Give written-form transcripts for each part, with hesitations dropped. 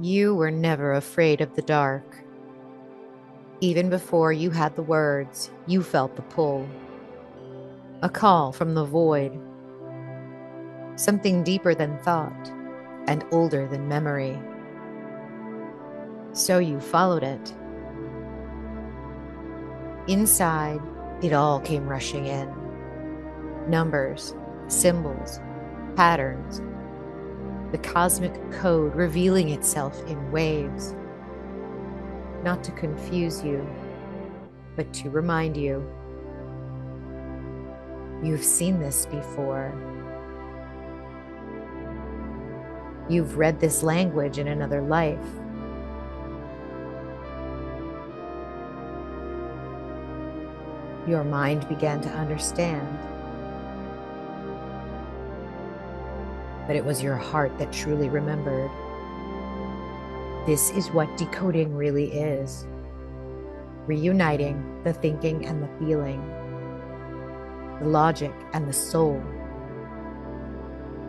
You were never afraid of the dark. Even before you had the words, you felt the pull. A call from the void. Something deeper than thought and older than memory. So you followed it. Inside, it all came rushing in. Numbers, symbols, patterns. The cosmic code revealing itself in waves. Not to confuse you, but to remind you. You've seen this before. You've read this language in another life. Your mind began to understand. But it was your heart that truly remembered. This is what decoding really is. Reuniting the thinking and the feeling, the logic and the soul.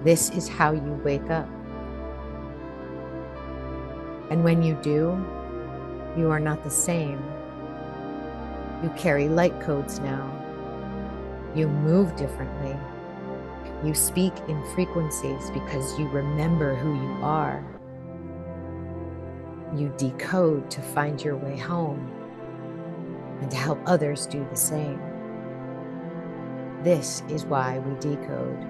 This is how you wake up. And when you do, you are not the same. You carry light codes now. You move differently. You speak in frequencies because you remember who you are. You decode to find your way home and to help others do the same. This is why we decode.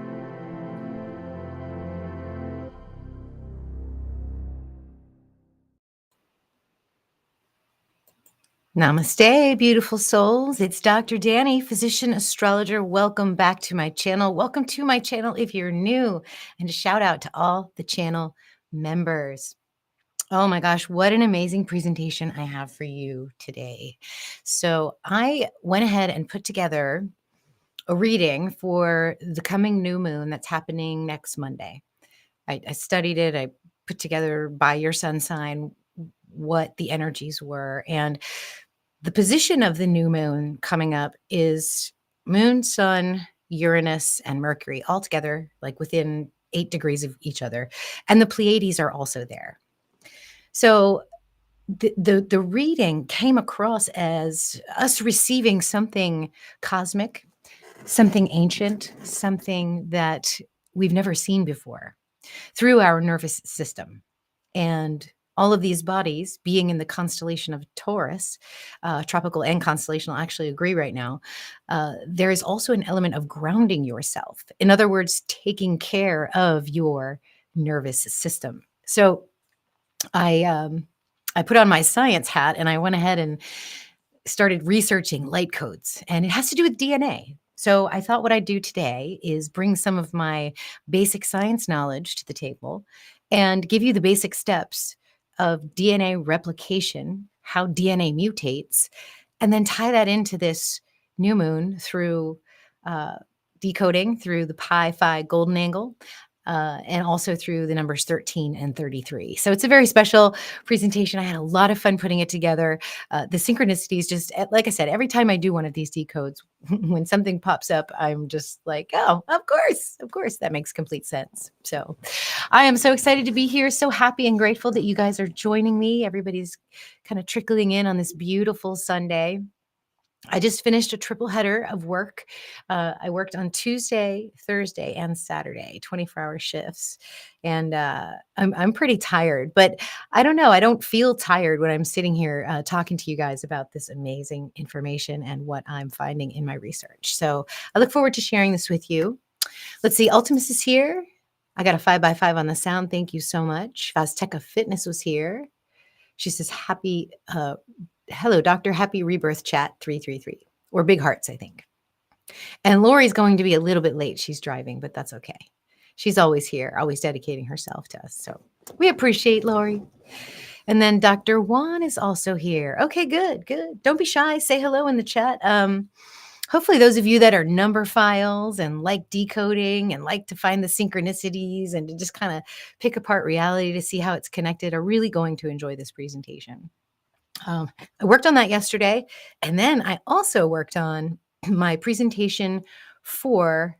Namaste, beautiful souls. It's Dr. Danny, physician astrologer. Welcome back to my channel. Welcome to my channel if you're new, and a shout out to all the channel members. Oh my gosh, what an amazing presentation I have for you today. So I went ahead and put together a reading for the coming new moon that's happening next Monday. I studied it. I put together by your sun sign what the energies were. And the position of the new moon coming up is moon, sun, Uranus, and Mercury all together, like within 8 degrees of each other. And the Pleiades are also there. So the reading came across as us receiving something cosmic, something ancient, something that we've never seen before through our nervous system. And all of these bodies being in the constellation of Taurus, tropical and constellational, I actually agree right now, there is also an element of grounding yourself. In other words, taking care of your nervous system. So I put on my science hat and I went ahead and started researching light codes, and it has to do with DNA. So I thought what I'd do today is bring some of my basic science knowledge to the table and give you the basic steps of DNA replication, how DNA mutates, and then tie that into this new moon through decoding through the pi phi golden angle. And also through the numbers 13 and 33. So it's a very special presentation. I had a lot of fun putting it together. The synchronicities, just like I said, every time I do one of these decodes, when something pops up, I'm just like, oh, of course, that makes complete sense. So I am so excited to be here, so happy and grateful that you guys are joining me. Everybody's kind of trickling in on this beautiful Sunday. I just finished a triple header of work. I worked on Tuesday, Thursday, and Saturday, 24-hour shifts. And I'm pretty tired, but I don't know. I don't feel tired when I'm sitting here talking to you guys about this amazing information and what I'm finding in my research. So I look forward to sharing this with you. Let's see. Ultimus is here. I got a 5x5 on the sound. Thank you so much. Azteca Fitness was here. She says, happy hello, Dr. Happy Rebirth Chat 333, or big hearts, I think. And Lori's going to be a little bit late. She's driving, but that's okay. She's always here, always dedicating herself to us. So we appreciate Lori. And then Dr. Juan is also here. Okay, good. Don't be shy. Say hello in the chat. Hopefully those of you that are number files and like decoding and like to find the synchronicities and to just kind of pick apart reality to see how it's connected are really going to enjoy this presentation. I worked on that yesterday, and then I also worked on my presentation for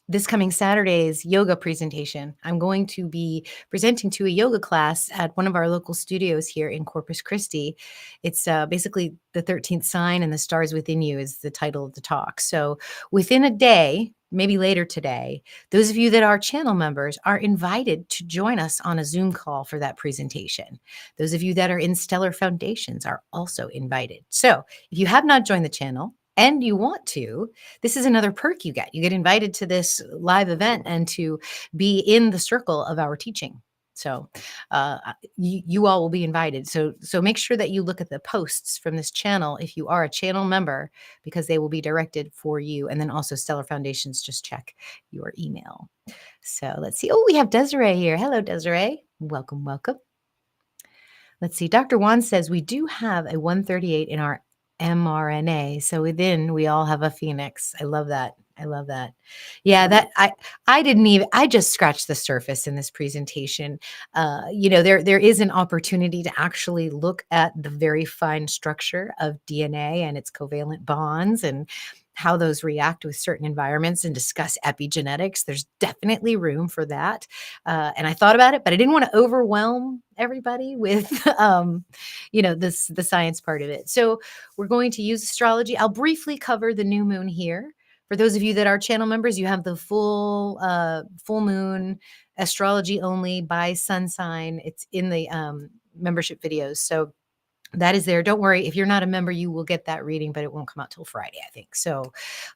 this coming Saturday's yoga presentation. I'm going to be presenting to a yoga class at one of our local studios here in Corpus Christi. It's basically the 13th sign and the stars within you is the title of the talk. So within a day, maybe later today, those of you that are channel members are invited to join us on a Zoom call for that presentation. Those of you that are in Stellar Foundations are also invited. So if you have not joined the channel and you want to, this is another perk you get. You get invited to this live event and to be in the circle of our teaching. So you all will be invited. So make sure that you look at the posts from this channel if you are a channel member, because they will be directed for you. And then also Stellar Foundations, just check your email. So let's see. Oh, we have Desiree here. Hello, Desiree. Welcome, welcome. Let's see. Dr. Juan says we do have a 138 in our mRNA. So within, we all have a phoenix. I love that. I love that. Yeah, that I just scratched the surface in this presentation. There is an opportunity to actually look at the very fine structure of DNA and its covalent bonds and how those react with certain environments and discuss epigenetics. There's definitely room for that. And I thought about it, but I didn't want to overwhelm everybody with, the science part of it. So we're going to use astrology. I'll briefly cover the new moon here. For those of you that are channel members, you have the full moon astrology only by sun sign. It's in the membership videos. So that is there. Don't worry. If you're not a member, you will get that reading, but it won't come out till Friday, I think. So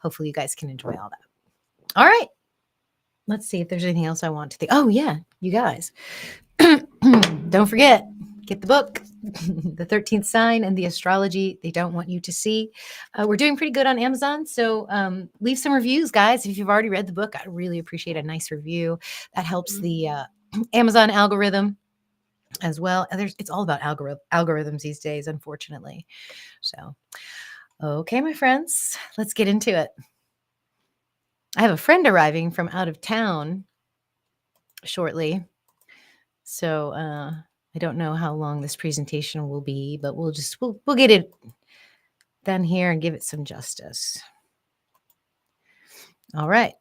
hopefully you guys can enjoy all that. All right. Let's see if there's anything else I want to think. Oh, yeah, you guys. Don't forget, get the book, The 13th Sign and the Astrology They Don't Want You to See. We're doing pretty good on Amazon. So leave some reviews, guys. If you've already read the book, I'd really appreciate a nice review. That helps the Amazon algorithm as well. It's all about algorithms these days, unfortunately. So, okay, my friends, let's get into it. I have a friend arriving from out of town shortly. So I don't know how long this presentation will be, but we'll get it done here and give it some justice. All right.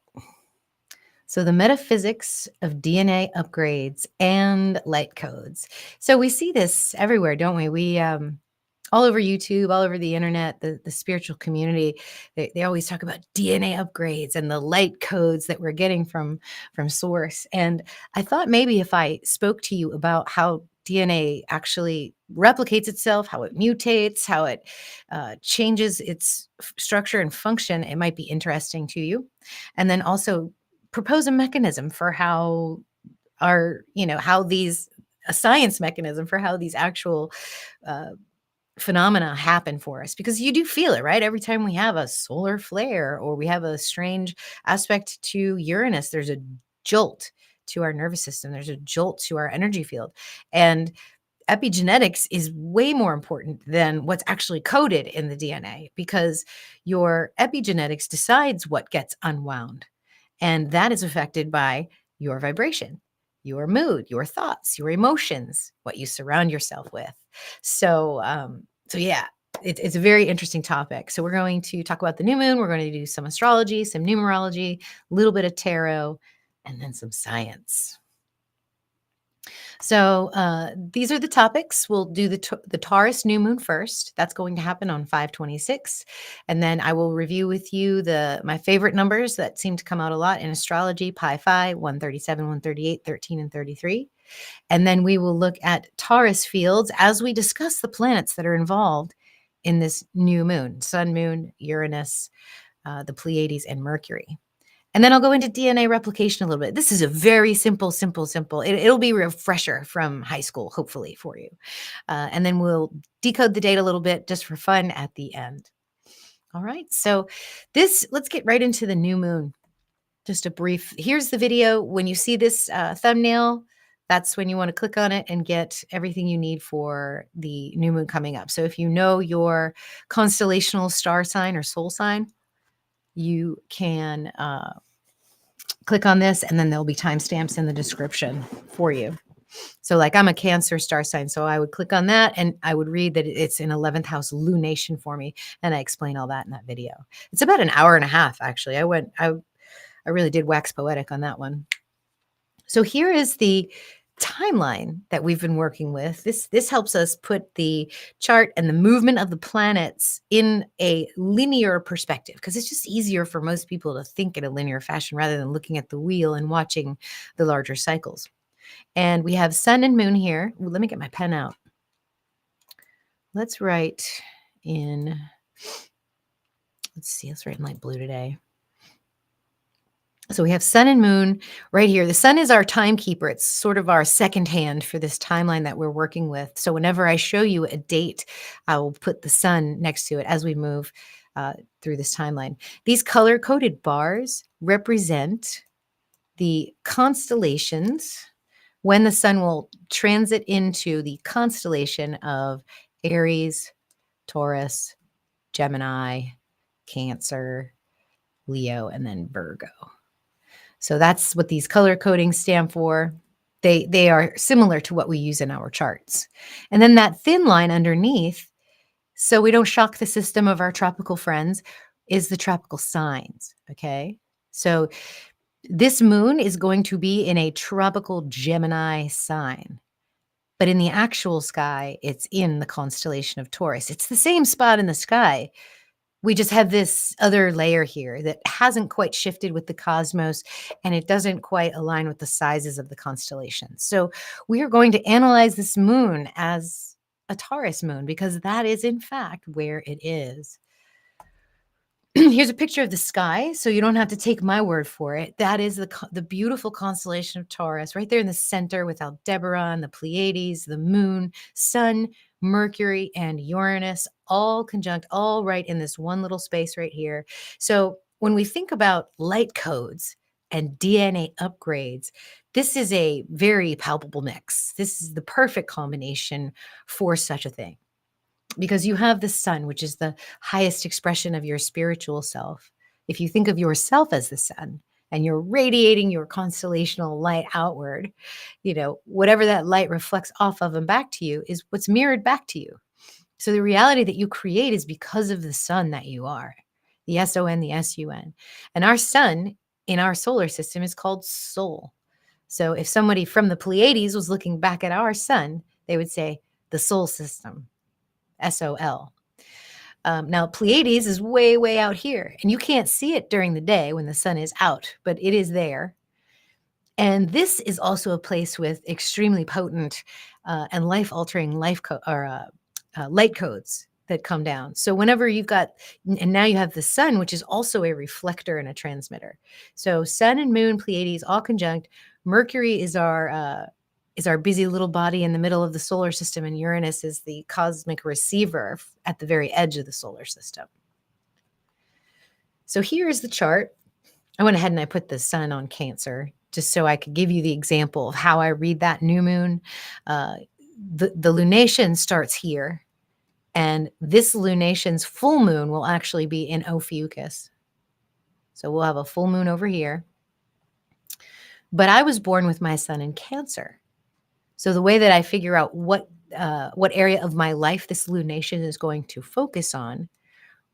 So the metaphysics of DNA upgrades and light codes. So we see this everywhere, don't we? We all over YouTube, all over the internet, the spiritual community, they always talk about DNA upgrades and the light codes that we're getting from source. And I thought maybe if I spoke to you about how DNA actually replicates itself, how it mutates, how it changes its structure and function, it might be interesting to you. And then also propose a mechanism for how these a science mechanism for how these actual phenomena happen for us, because you do feel it, right? Every time we have a solar flare or we have a strange aspect to Uranus, there's a jolt to our nervous system. There's a jolt to our energy field. And epigenetics is way more important than what's actually coded in the DNA, because your epigenetics decides what gets unwound. And that is affected by your vibration, your mood, your thoughts, your emotions, what you surround yourself with. So yeah, it's a very interesting topic. So we're going to talk about the new moon. We're going to do some astrology, some numerology, a little bit of tarot, and then some science. So these are the topics. We'll do the Taurus new moon first. That's going to happen on 5/26. And then I will review with you my favorite numbers that seem to come out a lot in astrology: Pi Phi, 137, 138, 13, and 33. And then we will look at Taurus fields as we discuss the planets that are involved in this new moon: Sun, Moon, Uranus, the Pleiades, and Mercury. And then I'll go into DNA replication a little bit. This is a very simple. It'll be a refresher from high school, hopefully, for you. And then we'll decode the data a little bit just for fun at the end. All right. So let's get right into the new moon. Just a brief, here's the video. When you see this thumbnail, that's when you want to click on it and get everything you need for the new moon coming up. So if you know your constellational star sign or soul sign, you can click on this, and then there'll be timestamps in the description for you. So like I'm a Cancer star sign, so I would click on that and I would read that it's in 11th house lunation for me. And I explain all that in that video. It's about an hour and a half, actually. I really did wax poetic on that one. So here is the timeline that we've been working with. This helps us put the chart and the movement of the planets in a linear perspective, because it's just easier for most people to think in a linear fashion rather than looking at the wheel and watching the larger cycles. And we have sun and moon here. Ooh, let me get my pen out. Let's write in, let's write in light blue today. So we have sun and moon right here. The sun is our timekeeper. It's sort of our second hand for this timeline that we're working with. So whenever I show you a date, I will put the sun next to it as we move through this timeline. These color-coded bars represent the constellations when the sun will transit into the constellation of Aries, Taurus, Gemini, Cancer, Leo, and then Virgo. So that's what these color codings stand for. They are similar to what we use in our charts. And then that thin line underneath, so we don't shock the system of our tropical friends, is the tropical signs, okay? So this moon is going to be in a tropical Gemini sign. But in the actual sky, it's in the constellation of Taurus. It's the same spot in the sky. We just have this other layer here that hasn't quite shifted with the cosmos, and it doesn't quite align with the sizes of the constellations. So we are going to analyze this moon as a Taurus moon, because that is in fact where it is. Here's a picture of the sky, so you don't have to take my word for it. That is the beautiful constellation of Taurus, right there in the center with Aldebaran, the Pleiades, the moon, sun, Mercury, and Uranus, all conjunct, all right in this one little space right here. So when we think about light codes and DNA upgrades, this is a very palpable mix. This is the perfect combination for such a thing, because you have the sun, which is the highest expression of your spiritual self. If you think of yourself as the sun and you're radiating your constellational light outward, whatever that light reflects off of and back to you is what's mirrored back to you. So the reality that you create is because of the sun that you are, the S-O-N, the S-U-N. And our sun in our solar system is called Sol. So if somebody from the Pleiades was looking back at our sun, they would say the Sol system. S-O-L. Now, Pleiades is way, way out here, and you can't see it during the day when the sun is out, but it is there. And this is also a place with extremely potent and life-altering light codes that come down. So whenever you've got, and now you have the sun, which is also a reflector and a transmitter. So sun and moon, Pleiades, all conjunct. Mercury is our busy little body in the middle of the solar system, and Uranus is the cosmic receiver at the very edge of the solar system. So here is the chart. I went ahead and I put the sun on Cancer just so I could give you the example of how I read that new moon. The lunation starts here, and this lunation's full moon will actually be in Ophiuchus. So we'll have a full moon over here. But I was born with my sun in Cancer. So the way that I figure out what area of my life this lunation is going to focus on,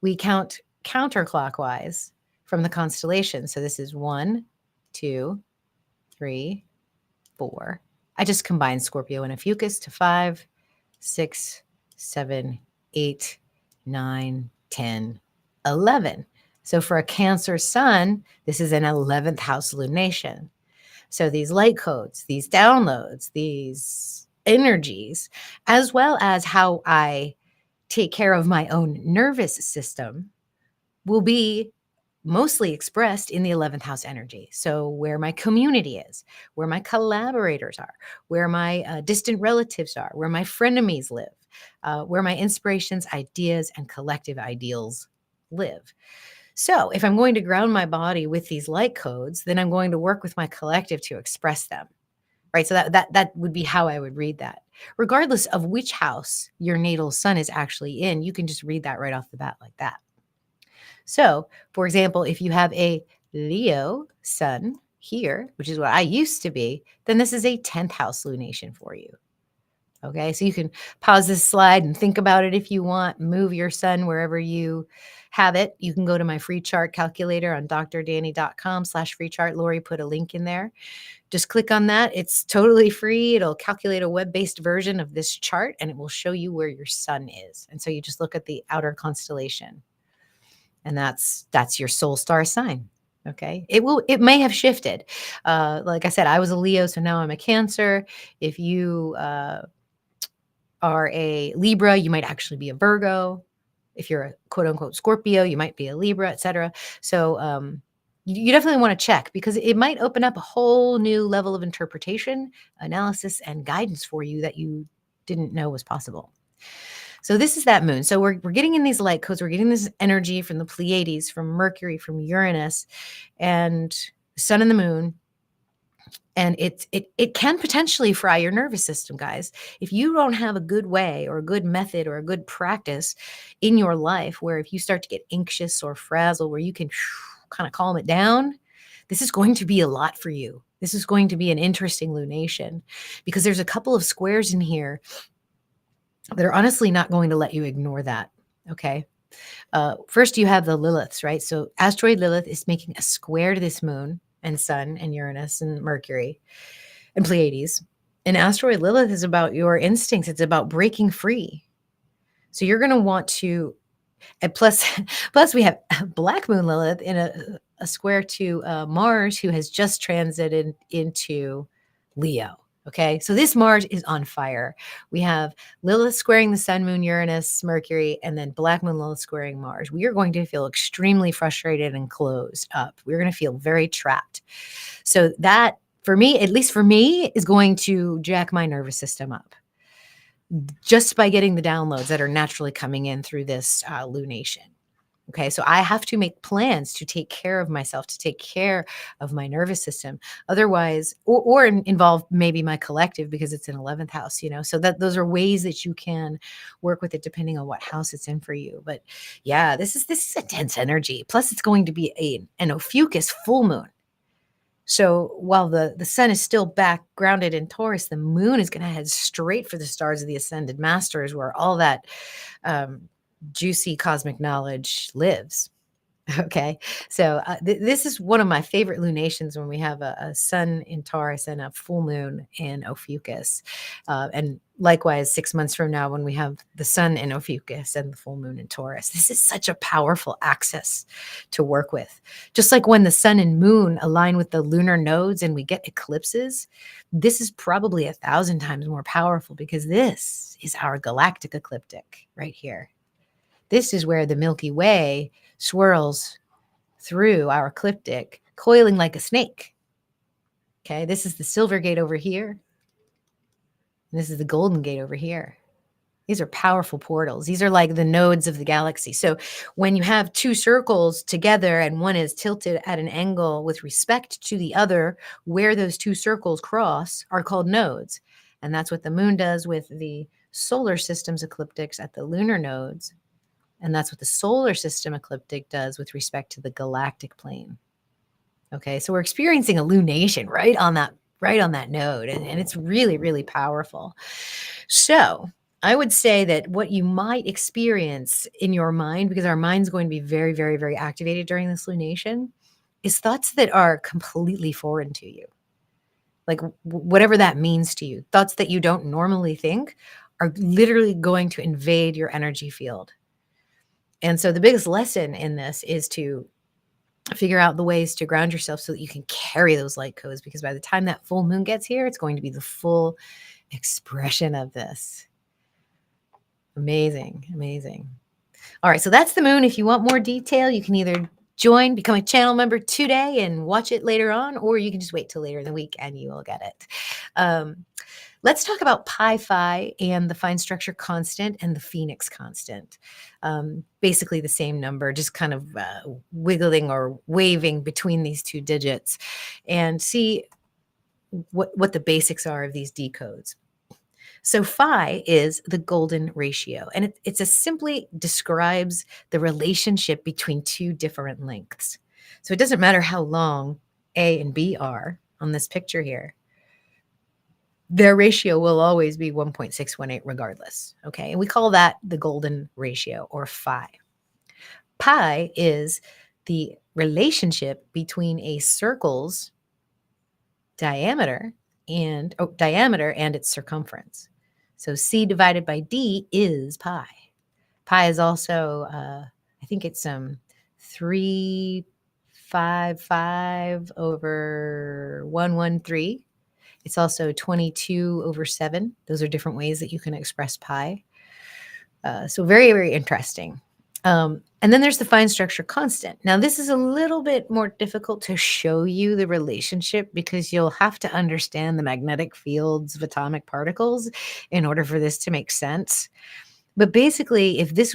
we count counterclockwise from the constellation. So this is 1, 2, 3, 4. I just combined Scorpio and Ophiuchus to 5, 6, 7, 8, 9, 10, 11. So for a Cancer sun, this is an 11th house lunation. So these light codes, these downloads, these energies, as well as how I take care of my own nervous system, will be mostly expressed in the 11th house energy. So where my community is, where my collaborators are, where my distant relatives are, where my frenemies live, where my inspirations, ideas, and collective ideals live. So if I'm going to ground my body with these light codes, then I'm going to work with my collective to express them, right? So that would be how I would read that. Regardless of which house your natal sun is actually in, you can just read that right off the bat like that. So, for example, if you have a Leo sun here, which is what I used to be, then this is a 10th house lunation for you. Okay, so you can pause this slide and think about it if you want. Move your sun wherever you have it. You can go to my free chart calculator on drdanny.com/free chart. Lori put a link in there. Just click on that. It's totally free. It'll calculate a web-based version of this chart and it will show you where your sun is. And so you just look at the outer constellation. And that's your soul star sign. Okay. It may have shifted. Like I said, I was a Leo, so now I'm a Cancer. If you are a Libra, you might actually be a Virgo. If you're a quote unquote Scorpio, you might be a Libra, etc. So you definitely want to check because it might open up a whole new level of interpretation, analysis, and guidance for you that you didn't know was possible. So this is that moon. So we're getting in these light codes. We're getting this energy from the Pleiades, from Mercury, from Uranus, and sun and the moon. And it can potentially fry your nervous system, guys. If you don't have a good way or a good method or a good practice in your life where if you start to get anxious or frazzled, where you can kind of calm it down, this is going to be a lot for you. This is going to be an interesting lunation because there's a couple of squares in here that are honestly not going to let you ignore that. Okay. First, you have the Liliths, right? So asteroid Lilith is making a square to this moon and sun and Uranus and Mercury and Pleiades. And asteroid Lilith is about your instincts. It's about breaking free. So you're going to want to, and plus we have Black Moon Lilith in a square to Mars, who has just transited into Leo. Okay, so this Mars is on fire. We have Lilith squaring the Sun, Moon, Uranus, Mercury, and then Black Moon Lilith squaring Mars. We are going to feel extremely frustrated and closed up. We're going to feel very trapped. So that, for me, at least for me, is going to jack my nervous system up just by getting the downloads that are naturally coming in through this lunation. Okay, so I have to make plans to take care of myself, to take care of my nervous system. Otherwise, or involve maybe my collective because it's an 11th house, so that those are ways that you can work with it depending on what house it's in for you. But yeah, this is a dense energy. Plus, it's going to be an Ophiuchus full moon. So while the sun is still back grounded in Taurus, the moon is going to head straight for the stars of the ascended masters, where all that juicy cosmic knowledge lives. Okay, so this is one of my favorite lunations when we have a sun in Taurus and a full moon in Ophiuchus. And likewise, 6 months from now, when we have the sun in Ophiuchus and the full moon in Taurus, this is such a powerful axis to work with. Just like when the sun and moon align with the lunar nodes and we get eclipses, this is probably 1,000 times more powerful because this is our galactic ecliptic right here. This is where the Milky Way swirls through our ecliptic, coiling like a snake. Okay, this is the silver gate over here. And this is the golden gate over here. These are powerful portals. These are like the nodes of the galaxy. So when you have two circles together and one is tilted at an angle with respect to the other, where those two circles cross are called nodes. And that's what the moon does with the solar system's ecliptics at the lunar nodes. And that's what the solar system ecliptic does with respect to the galactic plane. Okay, so we're experiencing a lunation right on that node, and it's really, really powerful. So I would say that what you might experience in your mind, because our mind's going to be very, very, very activated during this lunation, is thoughts that are completely foreign to you. Like whatever that means to you, thoughts that you don't normally think are literally going to invade your energy field. And so the biggest lesson in this is to figure out the ways to ground yourself so that you can carry those light codes, because by the time that full moon gets here, it's going to be the full expression of this. Amazing, amazing. All right, so that's the moon. If you want more detail, you can either become a channel member today and watch it later on, or you can just wait till later in the week and you will get it. Let's talk about pi phi and the fine structure constant and the phoenix constant. Basically the same number, just kind of wiggling or waving between these two digits, and see what the basics are of these decodes. So phi is the golden ratio, and it simply describes the relationship between two different lengths. So it doesn't matter how long A and B are on this picture here. their ratio will always be 1.618 regardless. Okay. And we call that the golden ratio, or phi. Pi is the relationship between a circle's diameter and its circumference. So C divided by D is pi. Pi is also, I think it's 355 over 113. It's also 22 over 7. Those are different ways that you can express pi. So very, very interesting. And then there's the fine structure constant. Now, this is a little bit more difficult to show you the relationship because you'll have to understand the magnetic fields of atomic particles in order for this to make sense. But basically, if this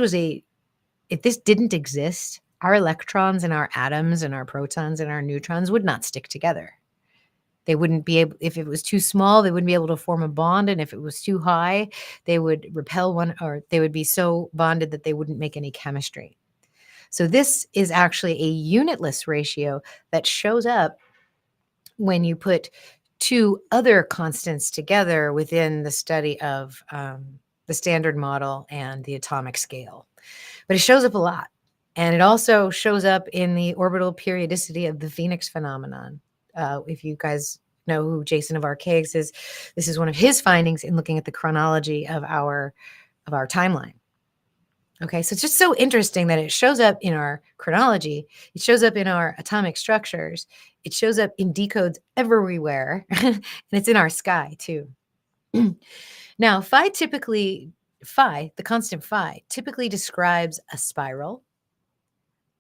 didn't exist, our electrons and our atoms and our protons and our neutrons would not stick together. They wouldn't be able, if it was too small, they wouldn't be able to form a bond. And if it was too high, they would repel one, or they would be so bonded that they wouldn't make any chemistry. So this is actually a unitless ratio that shows up when you put two other constants together within the study of the Standard Model and the atomic scale. But it shows up a lot. And it also shows up in the orbital periodicity of the Phoenix phenomenon. If you guys know who Jason of Archaics is, this is one of his findings in looking at the chronology of our timeline. Okay, so it's just so interesting that it shows up in our chronology. It shows up in our atomic structures. It shows up in decodes everywhere. And it's in our sky too. Now, the constant phi, typically describes a spiral,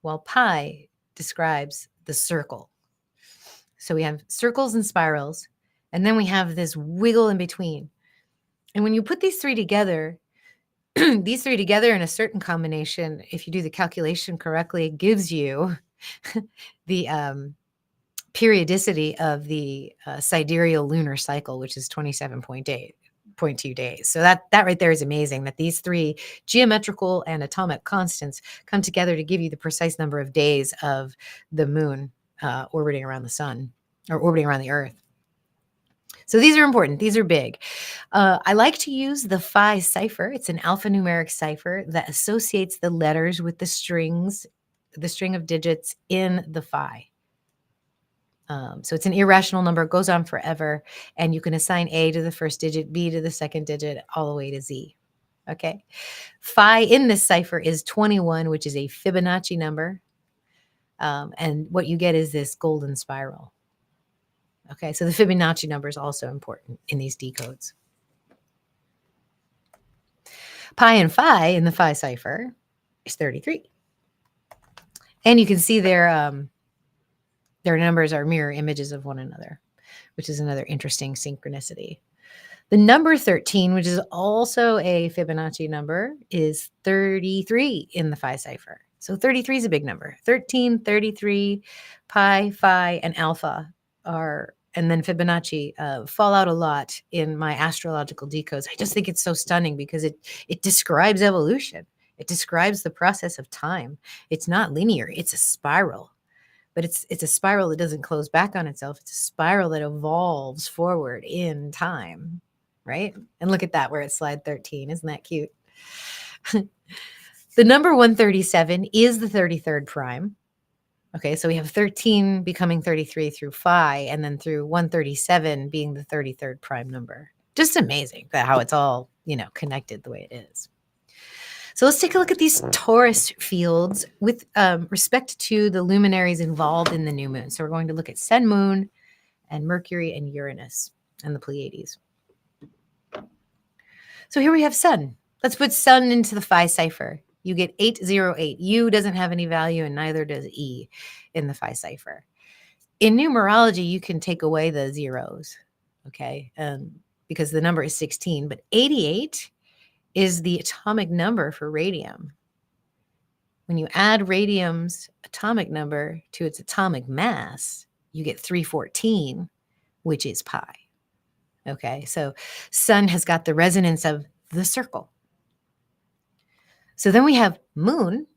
while pi describes the circle. So we have circles and spirals, and then we have this wiggle in between. And when you put these three together, in a certain combination, if you do the calculation correctly, it gives you the periodicity of the sidereal lunar cycle, which is 27.2 days. So that right there is amazing, that these three geometrical and atomic constants come together to give you the precise number of days of the moon orbiting around the sun, or orbiting around the earth. So these are important. These are big. I like to use the phi cipher. It's an alphanumeric cipher that associates the letters with the string of digits in the phi. So it's an irrational number. It goes on forever. And you can assign A to the first digit, B to the second digit, all the way to Z. Okay. Phi in this cipher is 21, which is a Fibonacci number. And what you get is this golden spiral. Okay, so the Fibonacci number is also important in these decodes. Pi and phi in the phi cipher is 33. And you can see their numbers are mirror images of one another, which is another interesting synchronicity. The number 13, which is also a Fibonacci number, is 33 in the phi cipher. So 33 is a big number. 13, 33, pi, phi, and alpha and then Fibonacci fall out a lot in my astrological decodes. I just think it's so stunning because it describes evolution. It describes the process of time. It's not linear. It's a spiral. But it's a spiral that doesn't close back on itself. It's a spiral that evolves forward in time, right? And look at that, where it's slide 13. Isn't that cute? The number 137 is the 33rd prime. Okay, so we have 13 becoming 33 through phi, and then through 137 being the 33rd prime number. Just amazing how it's all, connected the way it is. So let's take a look at these torus fields with respect to the luminaries involved in the new moon. So we're going to look at Sun, Moon, and Mercury and Uranus and the Pleiades. So here we have Sun. Let's put Sun into the phi cipher. You get 808. U doesn't have any value, and neither does E in the phi cipher. In numerology, you can take away the zeros, okay, because the number is 16. But 88 is the atomic number for radium. When you add radium's atomic number to its atomic mass, you get 314, which is pi. Okay, so Sun has got the resonance of the circle. So then we have Moon.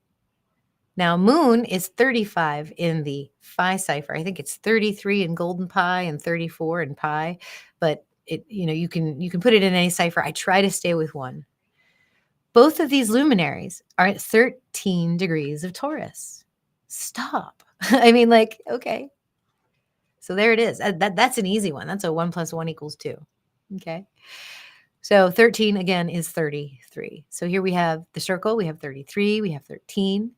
Now, Moon is 35 in the phi cipher. I think it's 33 in golden pi and 34 in pi. But you can put it in any cipher. I try to stay with one. Both of these luminaries are at 13 degrees of Taurus. Stop. I mean, like, okay. So there it is. That's an easy one. That's a 1 + 1 = 2. Okay. So 13 again is 33. So here we have the circle. We have 33. We have 13.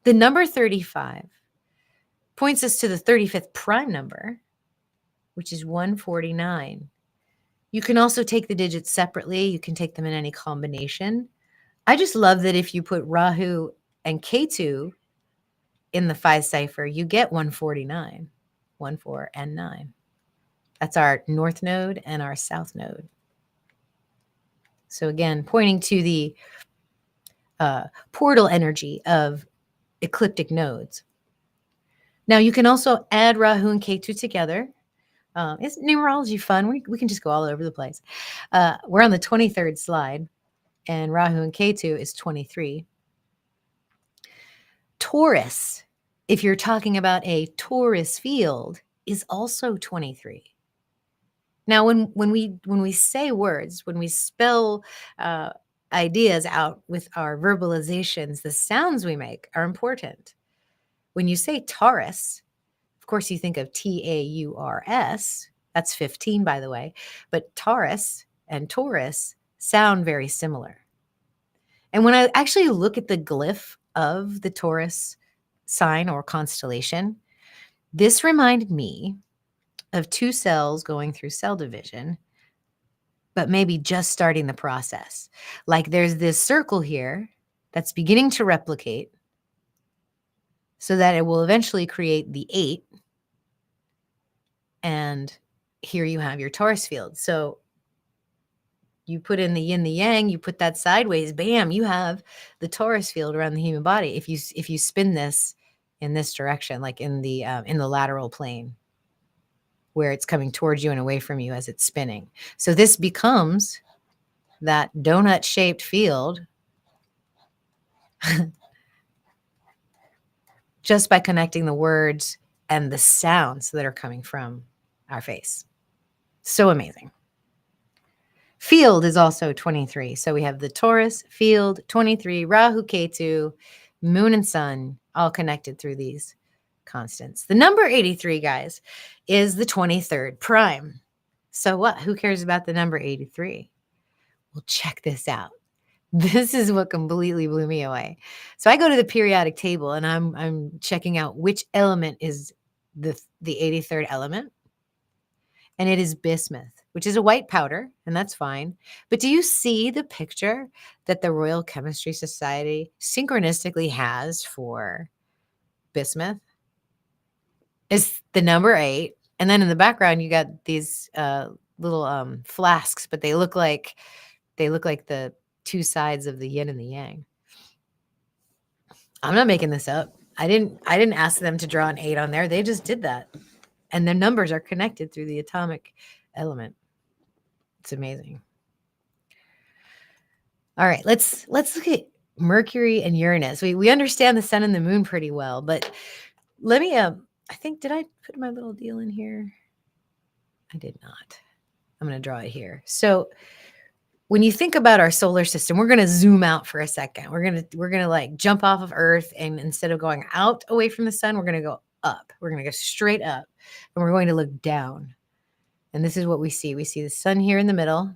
The number 35 points us to the 35th prime number, which is 149. You can also take the digits separately. You can take them in any combination. I just love that if you put Rahu and Ketu in the 5 cipher, you get 149, 1, 4, and 9. That's our north node and our south node. So again, pointing to the portal energy of ecliptic nodes. Now you can also add Rahu and Ketu together. It's numerology fun. We can just go all over the place. We're on the 23rd slide, and Rahu and Ketu is 23. Taurus, if you're talking about a torus field, is also 23. Now, when we say words, when we spell ideas out with our verbalizations, the sounds we make are important. When you say Taurus, of course, you think of Taurs. That's 15, by the way. But Taurus and Taurus sound very similar. And when I actually look at the glyph of the Taurus sign or constellation, this reminded me of 2 cells going through cell division, but maybe just starting the process. Like there's this circle here that's beginning to replicate so that it will eventually create the 8. And here you have your Taurus field. So you put in the yin, the yang, you put that sideways, bam, you have the Taurus field around the human body. If you spin this in this direction, like in the lateral plane, where it's coming towards you and away from you as it's spinning. So this becomes that donut-shaped field just by connecting the words and the sounds that are coming from our face. So amazing. Field is also 23. So we have the Taurus field, 23, Rahu, Ketu, moon and sun, all connected through these constants. The number 83, guys, is the 23rd prime. So what? Who cares about the number 83? Well, check this out. This is what completely blew me away. So I go to the periodic table and I'm checking out which element is the 83rd element. And it is bismuth, which is a white powder, and that's fine. But do you see the picture that the Royal Chemistry Society synchronistically has for bismuth? It's the number 8. And then in the background, you got these little flasks, but they look like the 2 sides of the yin and the yang. I'm not making this up. I didn't ask them to draw an 8 on there. They just did that. And the numbers are connected through the atomic element. It's amazing. All right, let's look at Mercury and Uranus. We understand the sun and the moon pretty well, but let me I think, did I put my little deal in here? I did not. I'm going to draw it here. So when you think about our solar system, we're going to zoom out for a second. We're going to like jump off of Earth, and instead of going out away from the sun, we're going to go up. We're going to go straight up, and we're going to look down. And this is what we see. We see the sun here in the middle.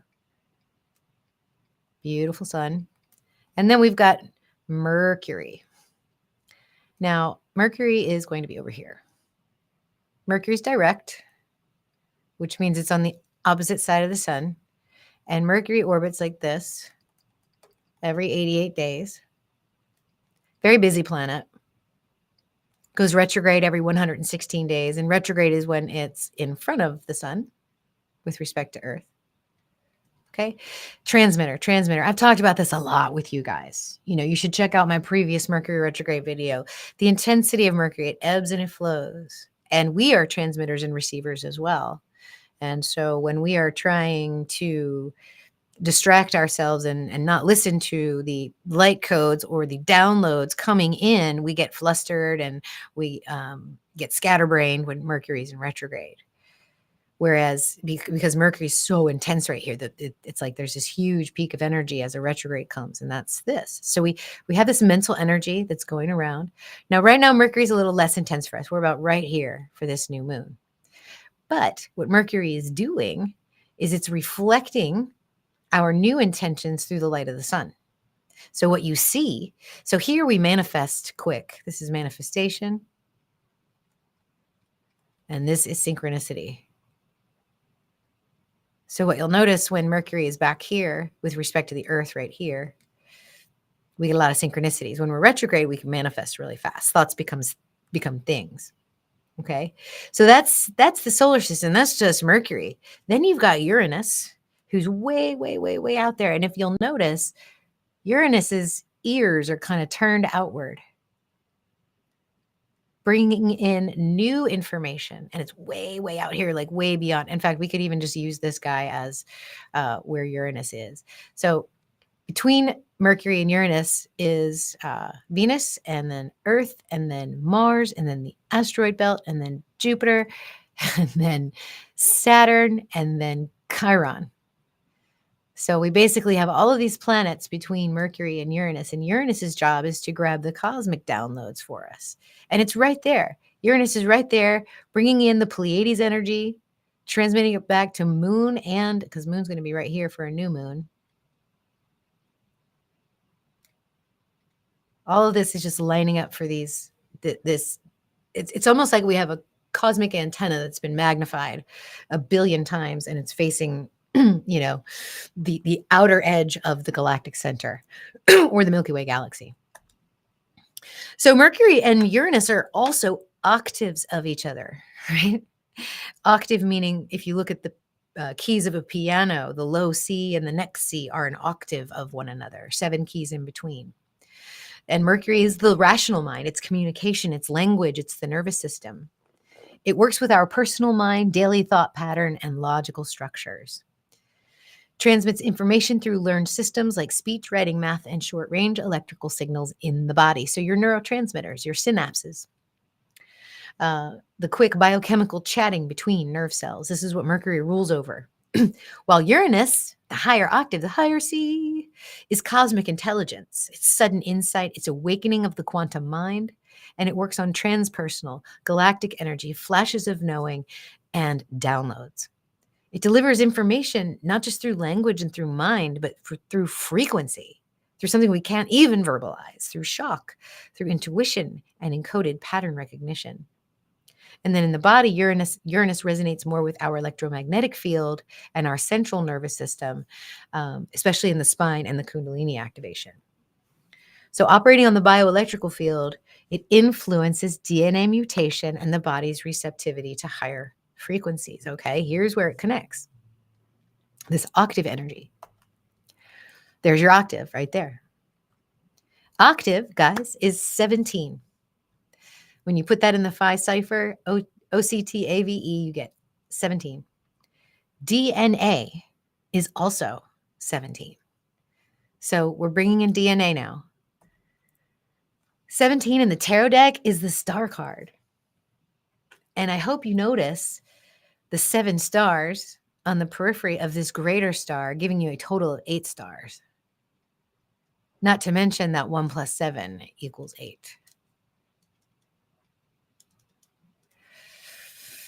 Beautiful sun. And then we've got Mercury. Now, Mercury is going to be over here. Mercury's direct, which means it's on the opposite side of the sun. And Mercury orbits like this every 88 days. Very busy planet. Goes retrograde every 116 days. And retrograde is when it's in front of the sun with respect to Earth. Okay. Transmitter. I've talked about this a lot with you guys. You should check out my previous Mercury retrograde video. The intensity of Mercury, it ebbs and it flows. And we are transmitters and receivers as well. And so when we are trying to distract ourselves and not listen to the light codes or the downloads coming in, we get flustered and we get scatterbrained when Mercury's in retrograde. Whereas because Mercury is so intense right here that it's like there's this huge peak of energy as a retrograde comes, and that's this. So we have this mental energy that's going around. Now, right now, Mercury is a little less intense for us. We're about right here for this new moon. But what Mercury is doing is it's reflecting our new intentions through the light of the sun. So what you see, so here we manifest quick. This is manifestation. And this is synchronicity. So what you'll notice when Mercury is back here with respect to the Earth right here, we get a lot of synchronicities. When we're retrograde, we can manifest really fast. Thoughts become things. Okay. So that's the solar system. That's just Mercury. Then you've got Uranus, who's way, way, way, way out there. And if you'll notice, Uranus's ears are kind of turned outward, bringing in new information, and it's way, way out here, like way beyond. In fact, we could even just use this guy as where Uranus is. So between Mercury and Uranus is Venus, and then Earth, and then Mars, and then the asteroid belt, and then Jupiter, and then Saturn, and then Chiron. So we basically have all of these planets between Mercury and Uranus's job is to grab the cosmic downloads for us. And it's right there. Uranus is right there, bringing in the Pleiades energy, transmitting it back to Moon, and because Moon's going to be right here for a new moon. All of this is just lining up for these. It's almost like we have a cosmic antenna that's been magnified 1 billion times, and it's facing the outer edge of the galactic center or the Milky Way galaxy. So Mercury and Uranus are also octaves of each other, right? Octave meaning if you look at the keys of a piano, the low C and the next C are an octave of one another, 7 keys in between. And Mercury is the rational mind. It's communication, it's language, it's the nervous system. It works with our personal mind, daily thought pattern, and logical structures. Transmits information through learned systems like speech, writing, math, and short-range electrical signals in the body. So your neurotransmitters, your synapses, the quick biochemical chatting between nerve cells. This is what Mercury rules over. While Uranus, the higher octave, the higher C, is cosmic intelligence. It's sudden insight. It's awakening of the quantum mind. And it works on transpersonal, galactic energy, flashes of knowing, and downloads. It delivers information not just through language and through mind, but through frequency, through something we can't even verbalize, through shock, through intuition, and encoded pattern recognition. And then in the body, Uranus resonates more with our electromagnetic field and our central nervous system, especially in the spine and the Kundalini activation. So operating on the bioelectrical field, it influences DNA mutation and the body's receptivity to higher frequencies. Okay, here's where it connects. This octave energy. There's your octave right there. Octave, guys, is 17. When you put that in the phi cipher, OCTAVE, you get 17. DNA is also 17. So we're bringing in DNA now. 17 in the tarot deck is the star card. And I hope you notice the 7 stars on the periphery of this greater star, giving you a total of 8 stars. Not to mention that 1 plus 7 equals 8.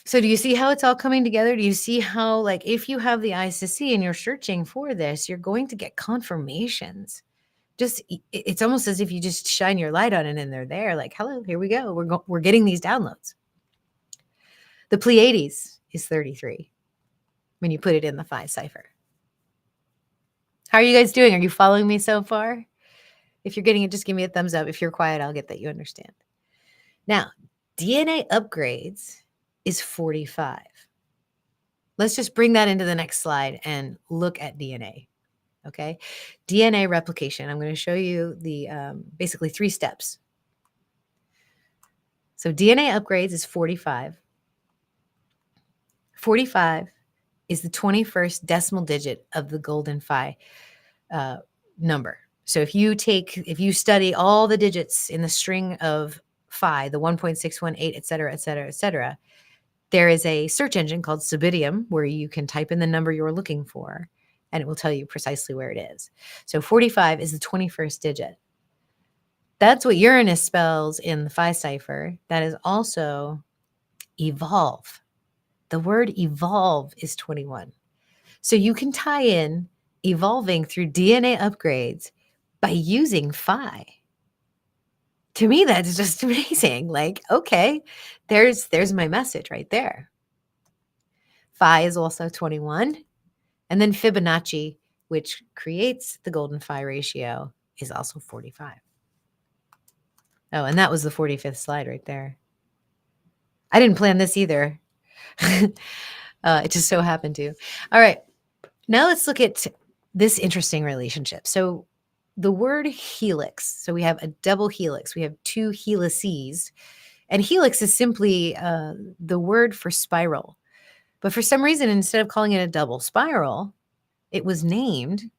So do you see how it's all coming together? Do you see how, like, if you have the eyes to see and you're searching for this, you're going to get confirmations. It's almost as if you just shine your light on it and they're there, like, hello, here we go. We're getting these downloads. The Pleiades is 33 when you put it in the phi cipher. How are you guys doing? Are you following me so far? If you're getting it, just give me a thumbs up. If you're quiet, I'll get that you understand. Now, DNA upgrades is 45. Let's just bring that into the next slide and look at DNA. Okay, DNA replication. I'm going to show you the basically 3 steps. So DNA upgrades is 45. 45 is the 21st decimal digit of the golden phi number. So if you study all the digits in the string of phi, the 1.618, et cetera, et cetera, et cetera, There is a search engine called Subidium where you can type in the number you're looking for, and it will tell you precisely where it is. So 45 is the 21st digit. That's what Uranus spells in the Phi cipher. That is also evolve. The word evolve is 21. So you can tie in evolving through DNA upgrades by using Phi. To me, that's just amazing. Like, okay, there's my message right there. Phi is also 21. And then Fibonacci, which creates the golden Phi ratio, is also 45. Oh, and that was the 45th slide right there. I didn't plan this either. It just so happened to. All right. Now let's look at this interesting relationship. So the word helix. So we have a double helix. We have two helices. And helix is simply the word for spiral. But for some reason, instead of calling it a double spiral, it was named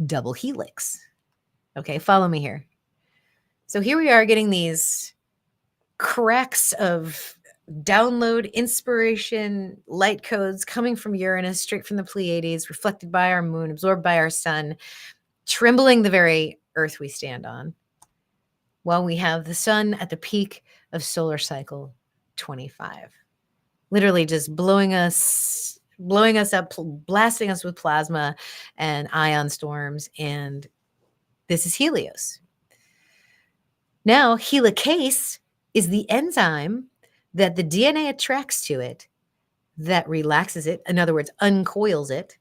double helix. Okay, follow me here. So here we are getting these cracks of download inspiration light codes coming from Uranus, straight from the Pleiades, reflected by our moon, absorbed by our sun, trembling the very earth we stand on, while we have the sun at the peak of solar cycle 25. Literally just blowing us up, blasting us with plasma and ion storms. And this is Helios. Now, helicase is the enzyme that the DNA attracts to it, that relaxes it, in other words, uncoils it,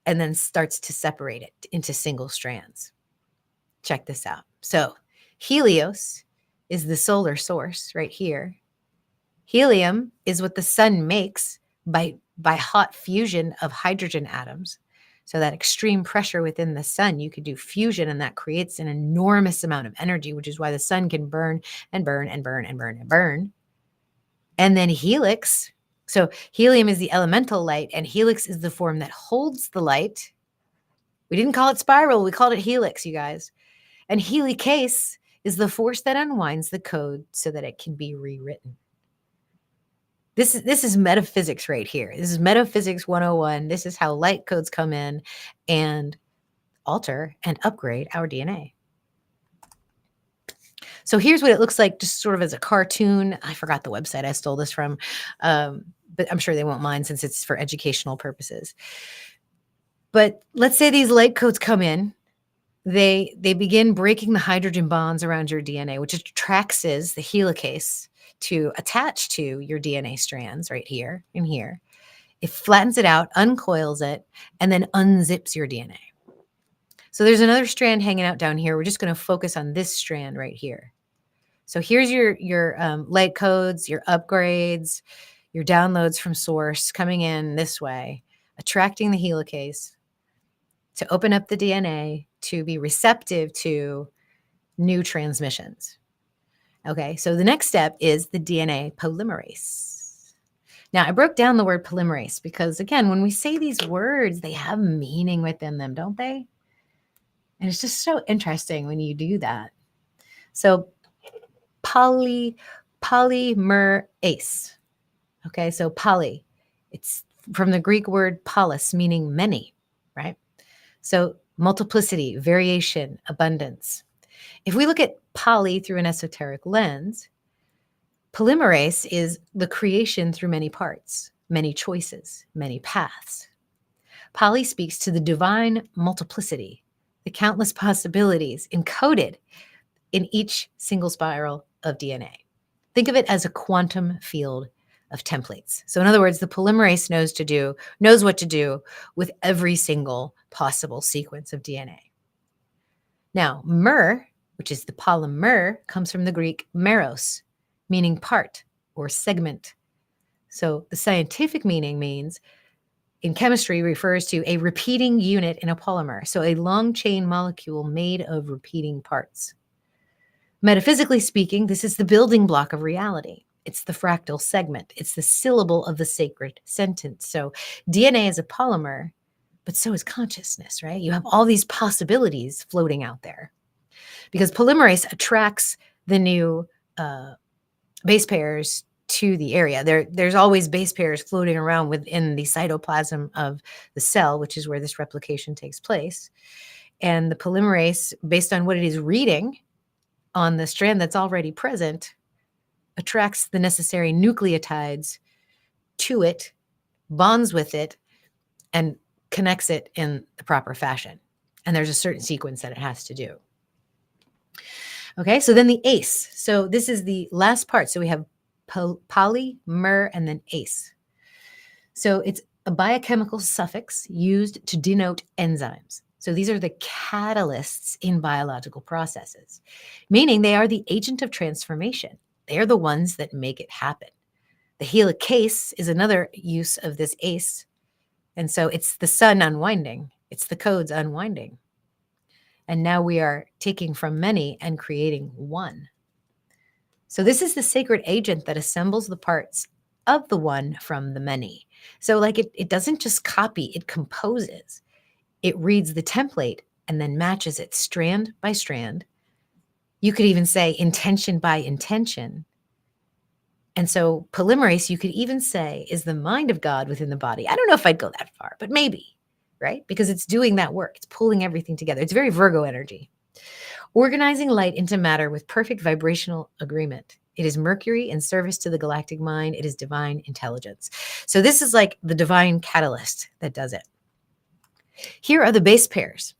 and then starts to separate it into single strands. Check this out. So Helios is the solar source right here. Helium is what the sun makes by hot fusion of hydrogen atoms. So that extreme pressure within the sun, you could do fusion, and that creates an enormous amount of energy, which is why the sun can burn and burn and burn and burn and burn. And then helix. So helium is the elemental light, and helix is the form that holds the light. We didn't call it spiral. We called it helix, you guys. And helicase is the force that unwinds the code so that it can be rewritten. This is metaphysics right here. This is metaphysics 101. This is how light codes come in and alter and upgrade our DNA. So here's what it looks like, just sort of as a cartoon. I forgot the website I stole this from, but I'm sure they won't mind since it's for educational purposes. But let's say these light codes come in. They begin breaking the hydrogen bonds around your DNA, which attracts the helicase to attach to your DNA strands right here and here. It flattens it out, uncoils it, and then unzips your DNA. So there's another strand hanging out down here. We're just going to focus on this strand right here. So here's your light codes, your upgrades, your downloads from source coming in this way, attracting the helicase to open up the DNA to be receptive to new transmissions. Okay, so the next step is the DNA polymerase. Now, I broke down the word polymerase because, again, when we say these words, they have meaning within them, don't they? And it's just so interesting when you do that. So polymerase. Okay, so poly, it's from the Greek word polis, meaning many, right? So multiplicity, variation, abundance. If we look at poly through an esoteric lens, polymerase is the creation through many parts, many choices, many paths. Poly speaks to the divine multiplicity, the countless possibilities encoded in each single spiral of DNA. Think of it as a quantum field of templates. So in other words, the polymerase knows what to do with every single possible sequence of DNA. Now, mer, which is the polymer, comes from the Greek meros, meaning part or segment. So the scientific meaning means, in chemistry, refers to a repeating unit in a polymer, so a long chain molecule made of repeating parts. Metaphysically speaking, this is the building block of reality. It's the fractal segment. It's the syllable of the sacred sentence. So DNA is a polymer, but so is consciousness, right? You have all these possibilities floating out there because polymerase attracts the new base pairs to the area. There's always base pairs floating around within the cytoplasm of the cell, which is where this replication takes place. And the polymerase, based on what it is reading on the strand that's already present, attracts the necessary nucleotides to it, bonds with it, and connects it in the proper fashion. And there's a certain sequence that it has to do. Okay, so then the ace. So this is the last part. So we have poly, mer, and then ace. So it's a biochemical suffix used to denote enzymes. So these are the catalysts in biological processes, meaning they are the agent of transformation. They are the ones that make it happen. The helicase is another use of this ace. And so it's the sun unwinding. It's the codes unwinding. And now we are taking from many and creating one. So this is the sacred agent that assembles the parts of the one from the many. So like it doesn't just copy, it composes. It reads the template and then matches it strand by strand. You could even say intention by intention. And so polymerase, you could even say, is the mind of God within the body. I don't know if I'd go that far, but maybe, right? Because it's doing that work. It's pulling everything together. It's very Virgo energy. Organizing light into matter with perfect vibrational agreement. It is Mercury in service to the galactic mind. It is divine intelligence. So this is like the divine catalyst that does it. Here are the base pairs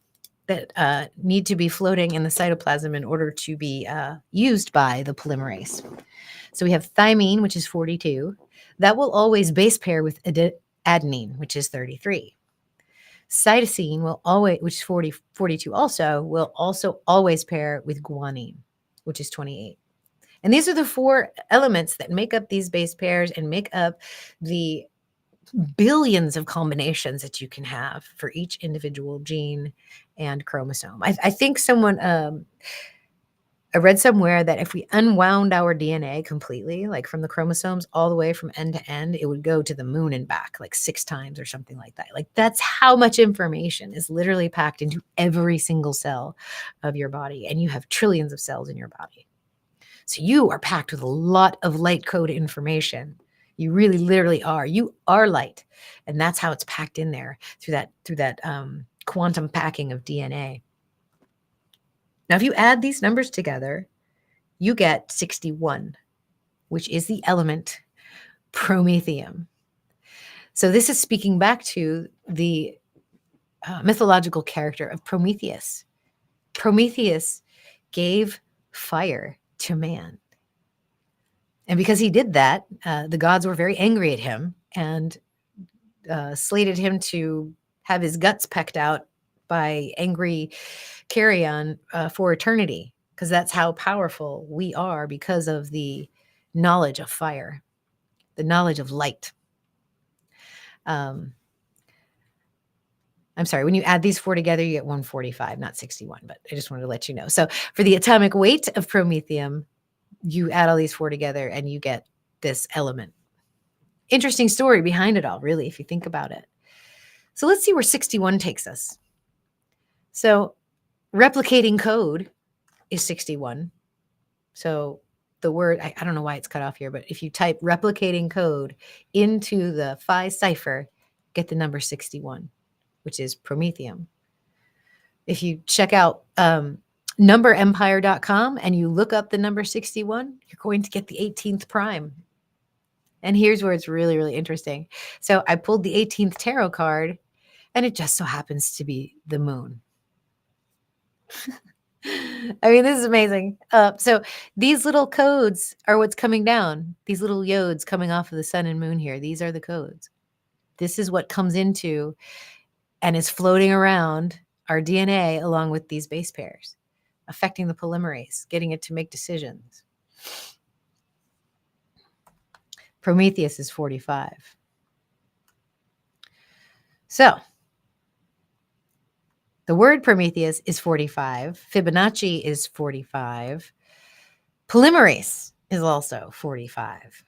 that need to be floating in the cytoplasm in order to be used by the polymerase. So we have thymine, which is 42. That will always base pair with adenine, which is 33. Cytosine will always, which is 42 also, will also always pair with guanine, which is 28. And these are the four elements that make up these base pairs and make up the billions of combinations that you can have for each individual gene and chromosome. I think someone, I read somewhere that if we unwound our DNA completely, like from the chromosomes all the way from end to end, it would go to the moon and back like 6 times or something like that. Like that's how much information is literally packed into every single cell of your body. And you have trillions of cells in your body. So you are packed with a lot of light code information. You really literally are. You are light. And that's how it's packed in there through that quantum packing of DNA. Now, if you add these numbers together, you get 61, which is the element promethium. So this is speaking back to the mythological character of Prometheus. Prometheus gave fire to man. And because he did that, the gods were very angry at him and slated him to have his guts pecked out by angry carrion for eternity, because that's how powerful we are because of the knowledge of fire, the knowledge of light. I'm sorry, when you add these four together, you get 145, not 61, but I just wanted to let you know. So for the atomic weight of promethium, you add all these four together and you get this element. Interesting story behind it all, really, if you think about it. So let's see where 61 takes us. So replicating code is 61. So the word, I don't know why it's cut off here, but if you type replicating code into the Phi cipher, get the number 61, which is promethium. If you check out numberempire.com and you look up the number 61, you're going to get the 18th prime. And here's where it's really, really interesting. So I pulled the 18th tarot card, and it just so happens to be the moon. I mean, this is amazing. So these little codes are what's coming down. These little yods coming off of the sun and moon here. These are the codes. This is what comes into and is floating around our DNA along with these base pairs, affecting the polymerase, getting it to make decisions. Prometheus is 45. So the word Prometheus is 45. Fibonacci is 45. Polymerase is also 45.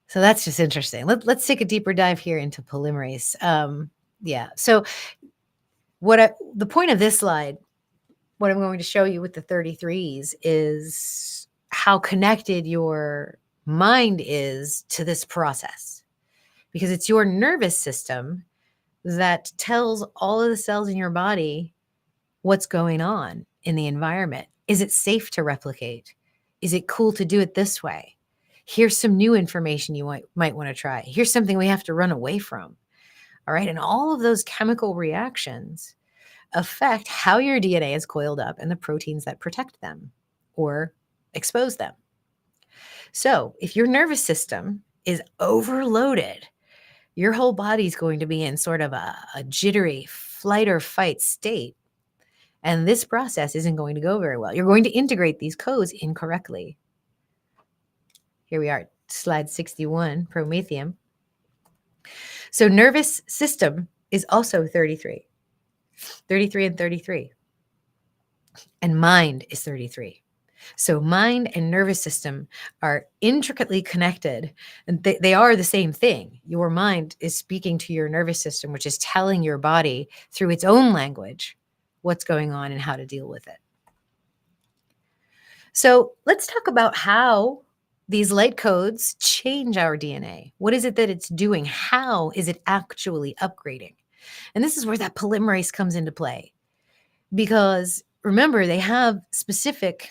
So that's just interesting. Let's take a deeper dive here into polymerase. So the point of this slide, what I'm going to show you with the 33s is how connected your mind is to this process, because it's your nervous system that tells all of the cells in your body what's going on in the environment. Is it safe to replicate? Is it cool to do it this way? Here's some new information you might want to try. Here's something we have to run away from. All right. And all of those chemical reactions affect how your DNA is coiled up and the proteins that protect them or expose them. So if your nervous system is overloaded, your whole body's going to be in sort of a jittery flight or fight state. And this process isn't going to go very well. You're going to integrate these codes incorrectly. Here we are, slide 61, promethium. So nervous system is also 33. 33 and 33. And mind is 33. So mind and nervous system are intricately connected, and they are the same thing. Your mind is speaking to your nervous system, which is telling your body through its own language what's going on and how to deal with it. So let's talk about how these light codes change our DNA. What is it that it's doing? How is it actually upgrading? And this is where that polymerase comes into play. Because remember, they have specific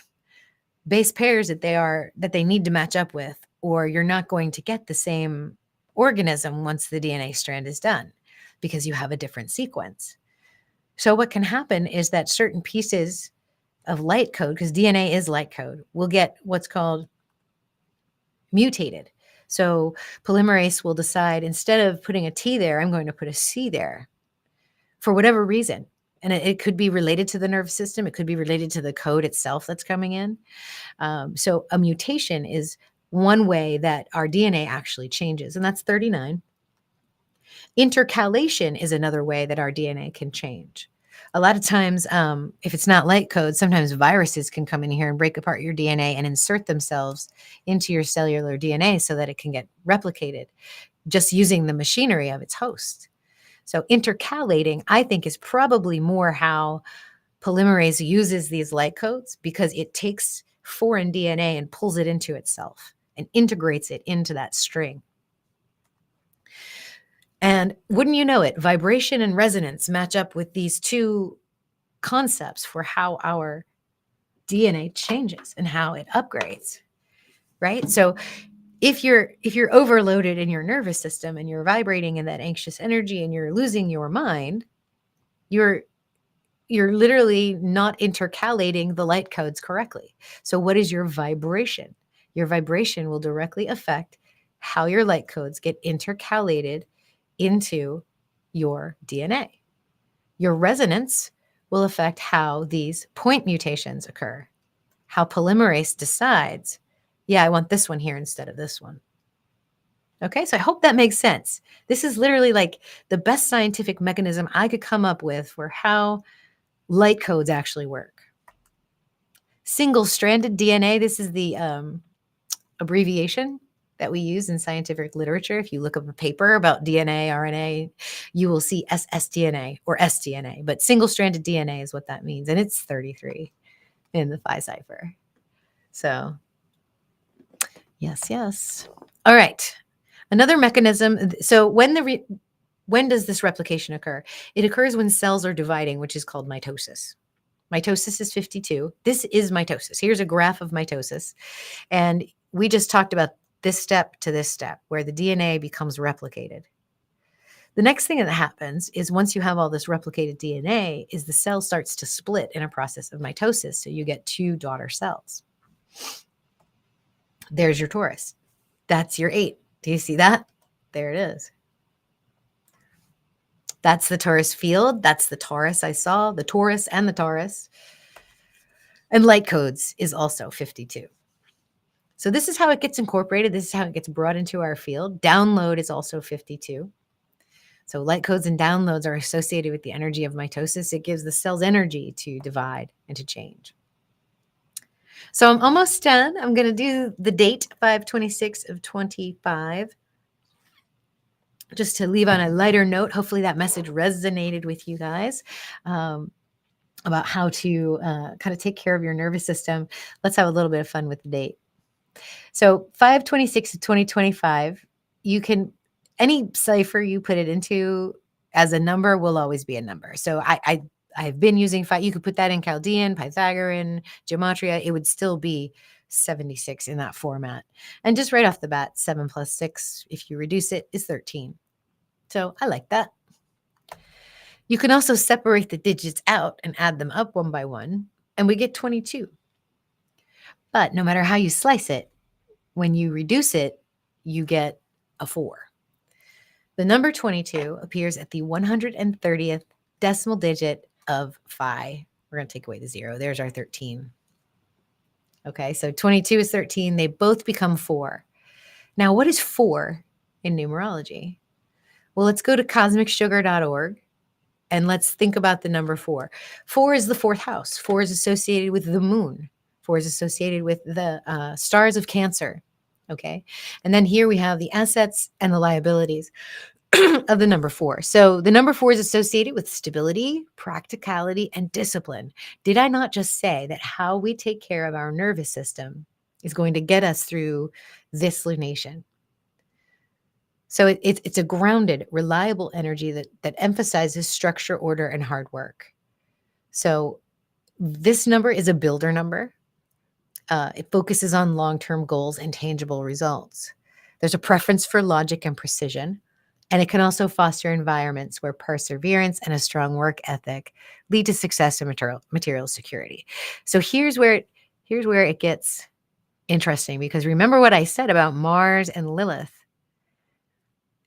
base pairs that they need to match up with, or you're not going to get the same organism once the DNA strand is done, because you have a different sequence. So what can happen is that certain pieces of light code, because DNA is light code, will get what's called mutated. So polymerase will decide, instead of putting a T there, I'm going to put a C there for whatever reason. And it could be related to the nervous system. It could be related to the code itself that's coming in. So a mutation is one way that our DNA actually changes, and that's 39. Intercalation is another way that our DNA can change. A lot of times, if it's not light code, sometimes viruses can come in here and break apart your DNA and insert themselves into your cellular DNA so that it can get replicated just using the machinery of its host. So intercalating, I think, is probably more how polymerase uses these light codes, because it takes foreign DNA and pulls it into itself and integrates it into that string. And wouldn't you know it, vibration and resonance match up with these two concepts for how our DNA changes and how it upgrades, right? So if you're overloaded in your nervous system and you're vibrating in that anxious energy and you're losing your mind, you're literally not intercalating the light codes correctly. So what is your vibration? Your vibration will directly affect how your light codes get intercalated into your DNA. Your resonance will affect how these point mutations occur, how polymerase decides, yeah, I want this one here instead of this one. Okay, so I hope that makes sense. This is literally like the best scientific mechanism I could come up with for how light codes actually work. Single-stranded DNA, this is the abbreviation that we use in scientific literature. If you look up a paper about DNA, RNA, you will see ssDNA or sDNA, but single-stranded DNA is what that means, and it's 33 in the Phi cipher. So yes. All right. Another mechanism. So when does this replication occur? It occurs when cells are dividing, which is called mitosis. Mitosis is 52. This is mitosis. Here's a graph of mitosis. And we just talked about this step to this step where the DNA becomes replicated. The next thing that happens is, once you have all this replicated DNA, is the cell starts to split in a process of mitosis. So you get two daughter cells. There's your torus. That's your 8. Do you see that? There it is. That's the torus field. That's the torus I saw, the torus and the torus. And light codes is also 52. So this is how it gets incorporated. This is how it gets brought into our field. Download is also 52. So light codes and downloads are associated with the energy of mitosis. It gives the cells energy to divide and to change. So I'm almost done. I'm going to do the date 5/26 of 25. Just to leave on a lighter note, hopefully that message resonated with you guys about how to kind of take care of your nervous system. Let's have a little bit of fun with the date. So 526 of 2025, you can, any cipher you put it into as a number will always be a number. So I've been using five. You could put that in Chaldean, Pythagorean, Gematria. It would still be 76 in that format. And just right off the bat, 7 plus 6, if you reduce it, is 13. So I like that. You can also separate the digits out and add them up one by one, and we get 22. But no matter how you slice it, when you reduce it, you get a 4. The number 22 appears at the 130th decimal digit of phi. We're going to take away the 0. There's our 13. Okay, so 22 is 13. They both become 4. Now, what is 4 in numerology? Well, let's go to cosmicsugar.org and let's think about the number 4. 4 is the 4th house. 4 is associated with the moon. 4 is associated with the stars of Cancer. Okay, and then here we have the assets and the liabilities of the number 4. So the number 4 is associated with stability, practicality, and discipline. Did I not just say that how we take care of our nervous system is going to get us through this lunation? So it's a grounded, reliable energy that emphasizes structure, order, and hard work. So this number is a builder number. It focuses on long-term goals and tangible results. There's a preference for logic and precision, and it can also foster environments where perseverance and a strong work ethic lead to success and material security. So here's where it gets interesting, because remember what I said about Mars and Lilith.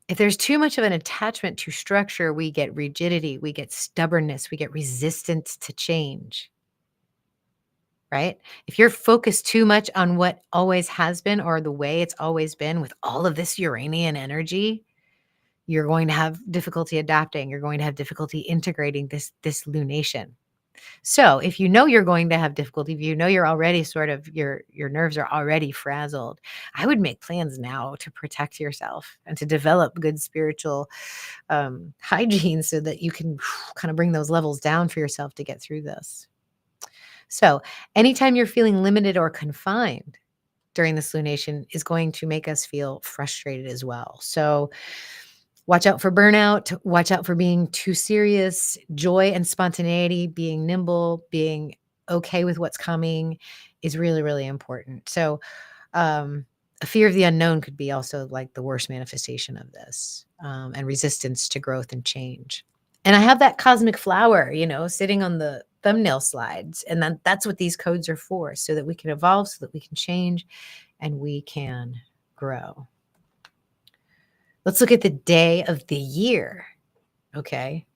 If there's too much of an attachment to structure, we get rigidity, we get stubbornness, we get resistance to change. Right? If you're focused too much on what always has been or the way it's always been with all of this Uranian energy, you're going to have difficulty adapting. You're going to have difficulty integrating this lunation. So if you know you're going to have difficulty, if you know you're already sort of, your nerves are already frazzled, I would make plans now to protect yourself and to develop good spiritual hygiene so that you can kind of bring those levels down for yourself to get through this. So anytime you're feeling limited or confined during this lunation is going to make us feel frustrated as well. So watch out for burnout, watch out for being too serious, joy and spontaneity, being nimble, being okay with what's coming is really, really important. So a fear of the unknown could be also like the worst manifestation of this, and resistance to growth and change. And I have that cosmic flower, sitting on the thumbnail slides. And that's what these codes are for, so that we can evolve, so that we can change, and we can grow. Let's look at the day of the year. Okay.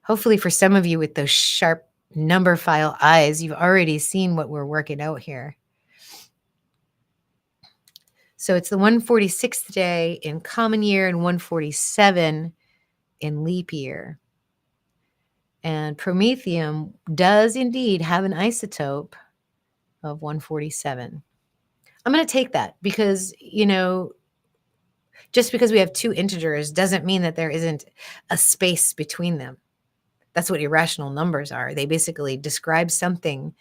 Hopefully for some of you with those sharp number file eyes, you've already seen what we're working out here. So it's the 146th day in common year and 147 in leap year. And Promethium does indeed have an isotope of 147. I'm going to take that because, just because we have two integers doesn't mean that there isn't a space between them. That's what irrational numbers are. They basically describe something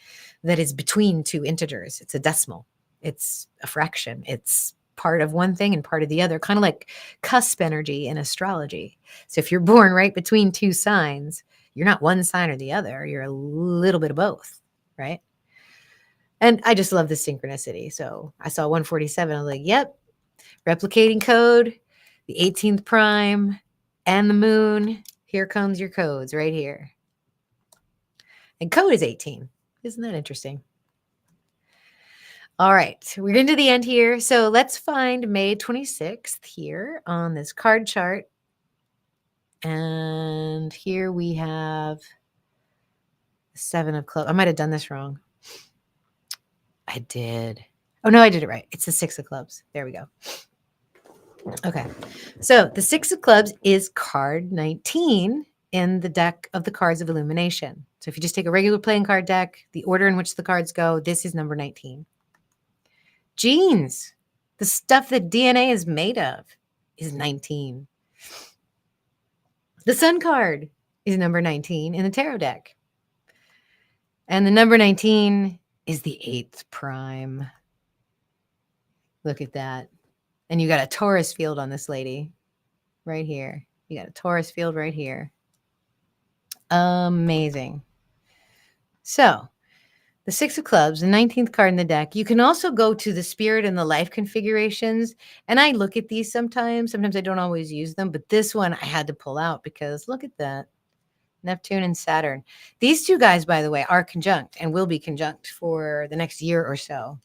that is between two integers. It's a decimal. It's a fraction. It's part of one thing and part of the other, kind of like cusp energy in astrology. So if you're born right between two signs, you're not one sign or the other. You're a little bit of both, right? And I just love the synchronicity. So I saw 147. I was like, yep, replicating code, the 18th prime, and the moon. Here comes your codes right here. And code is 18. Isn't that interesting? All right, we're into the end here. So let's find May 26th here on this card chart. And here we have the 7 of clubs. I might have done this wrong. I did. Oh, no, I did it right. It's the 6 of clubs. There we go. Okay. So the 6 of clubs is card 19 in the deck of the cards of illumination. So if you just take a regular playing card deck, the order in which the cards go, this is number 19. Genes, the stuff that DNA is made of, is 19. The Sun card is number 19 in the tarot deck. And the number 19 is the 8th prime. Look at that. And you got a Taurus field on this lady right here. You got a Taurus field right here. Amazing. So the Six of Clubs, the 19th card in the deck. You can also go to the Spirit and the Life configurations. And I look at these sometimes. Sometimes I don't always use them. But this one I had to pull out because look at that. Neptune and Saturn. These two guys, by the way, are conjunct and will be conjunct for the next year or so.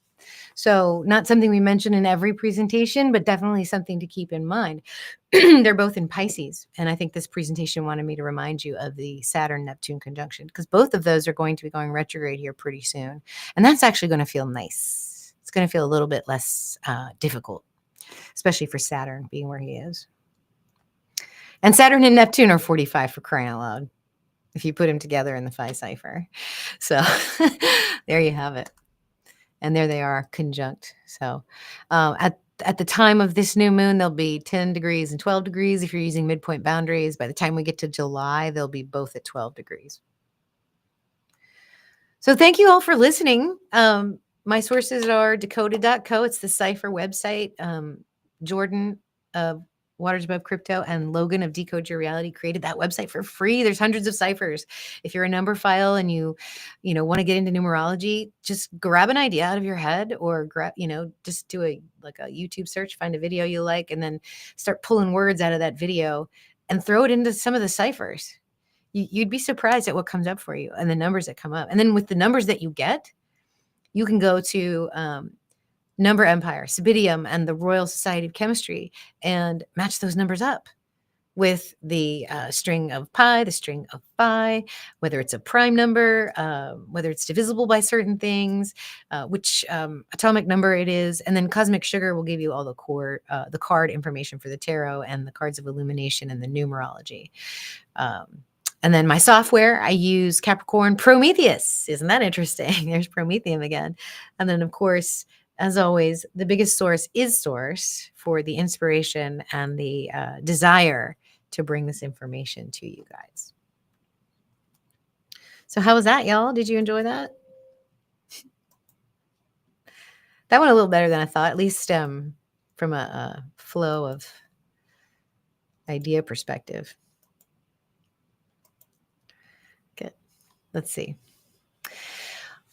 So not something we mention in every presentation, but definitely something to keep in mind. They're both in Pisces. And I think this presentation wanted me to remind you of the Saturn-Neptune conjunction because both of those are going to be going retrograde here pretty soon. And that's actually going to feel nice. It's going to feel a little bit less difficult, especially for Saturn being where he is. And Saturn and Neptune are 45 for crying out loud if you put them together in the Phi cipher. So there you have it. And there they are conjunct. So at the time of this new moon, there'll be 10 degrees and 12 degrees. If you're using midpoint boundaries, by the time we get to July, they'll be both at 12 degrees. So thank you all for listening. My sources are decoded.co. It's the cipher website. Jordan of Waters Above Crypto and Logan of Decode Your Reality created that website for free. There's hundreds of ciphers. If you're a number file and you want to get into numerology, just grab an idea out of your head or just do a YouTube search, find a video you like, and then start pulling words out of that video and throw it into some of the ciphers. You'd be surprised at what comes up for you and the numbers that come up. And then with the numbers that you get, you can go to Number Empire, Sabidium, and the Royal Society of Chemistry, and match those numbers up with the string of pi, the string of phi, whether it's a prime number, whether it's divisible by certain things, which atomic number it is, and then Cosmic Sugar will give you all the card information for the tarot and the cards of illumination and the numerology. And then my software, I use Capricorn Prometheus. Isn't that interesting? There's Prometheum again. And then, of course, as always, the biggest source is Source for the inspiration and the desire to bring this information to you guys. So how was that, y'all? Did you enjoy that? That went a little better than I thought, at least from a flow of idea perspective. Good. Let's see.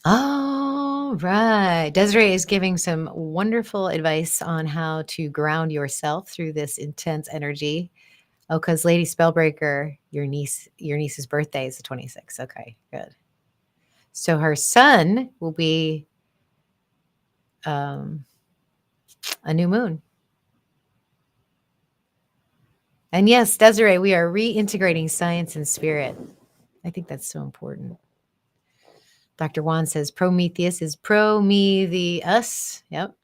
All right. Desiree is giving some wonderful advice on how to ground yourself through this intense energy. Oh, because Lady Spellbreaker, your niece's birthday is the 26th. Okay, good. So her son will be a new moon. And yes, Desiree, we are reintegrating science and spirit. I think that's so important. Dr. Juan says Prometheus is Prometheus. Yep.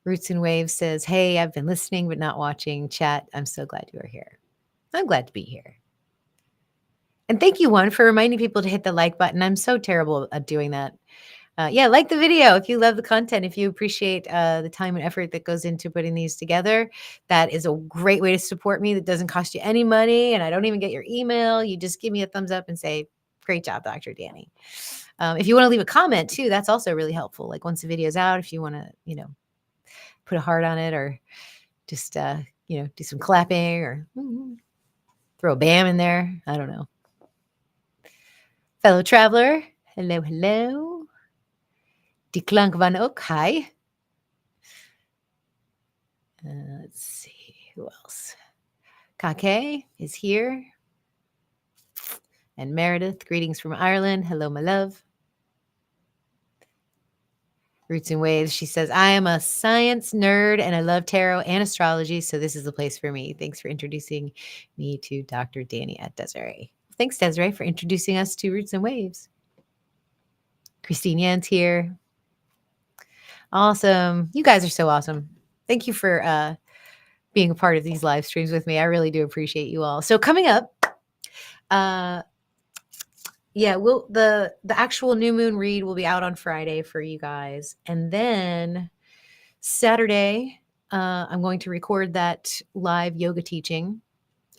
Roots and Waves says, hey, I've been listening but not watching. Chat, I'm so glad you are here. I'm glad to be here. And thank you, Juan, for reminding people to hit the like button. I'm so terrible at doing that. Like the video if you love the content, if you appreciate the time and effort that goes into putting these together. That is a great way to support me. That doesn't cost you any money, and I don't even get your email. You just give me a thumbs up and say, great job, Dr. Danny. If you want to leave a comment too, that's also really helpful. Like once the video's out, if you want to, put a heart on it or just, do some clapping or throw a bam in there. I don't know. Fellow traveler, hello, hello. Die Klank van Ook, hi. Let's see, who else? Kake is here. And Meredith, greetings from Ireland. Hello, my love. Roots and Waves, she says, I am a science nerd and I love tarot and astrology, so this is the place for me. Thanks for introducing me to Dr. Danny at Desiree. Thanks, Desiree, for introducing us to Roots and Waves. Christine Yan's here. Awesome. You guys are so awesome. Thank you for being a part of these live streams with me. I really do appreciate you all. So coming up, the actual new moon read will be out on Friday for you guys. And then Saturday, I'm going to record that live yoga teaching.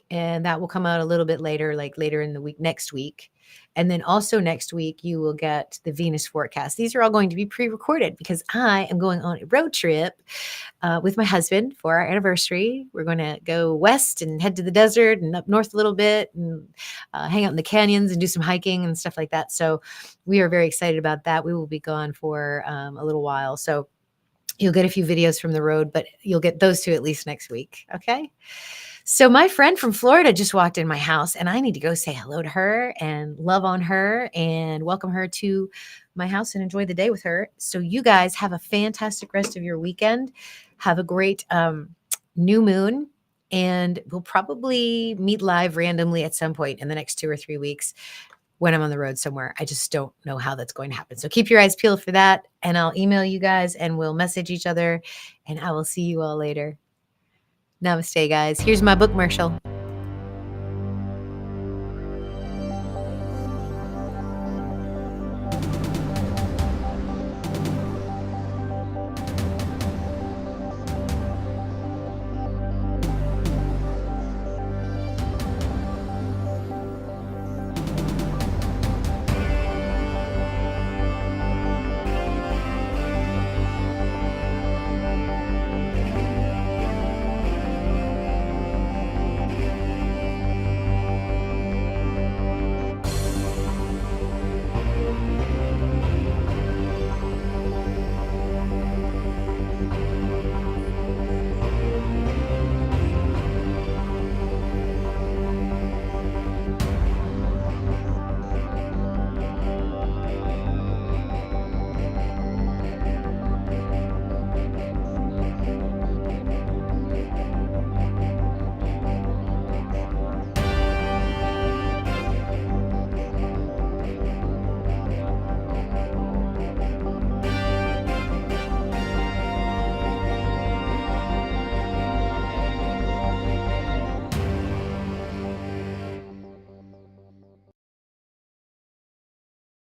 And that will come out a little bit later, like later in the week, next week. And then also next week, you will get the Venus forecast. These are all going to be pre-recorded because I am going on a road trip with my husband for our anniversary. We're going to go west and head to the desert and up north a little bit and hang out in the canyons and do some hiking and stuff like that. So we are very excited about that. We will be gone for a little while. So you'll get a few videos from the road, but you'll get those two at least next week. Okay. So my friend from Florida just walked in my house and I need to go say hello to her and love on her and welcome her to my house and enjoy the day with her. So you guys have a fantastic rest of your weekend. Have a great new moon, and we'll probably meet live randomly at some point in the next 2 or 3 weeks when I'm on the road somewhere. I just don't know how that's going to happen. So keep your eyes peeled for that, and I'll email you guys and we'll message each other, and I will see you all later. Namaste, guys. Here's my book, Marshall.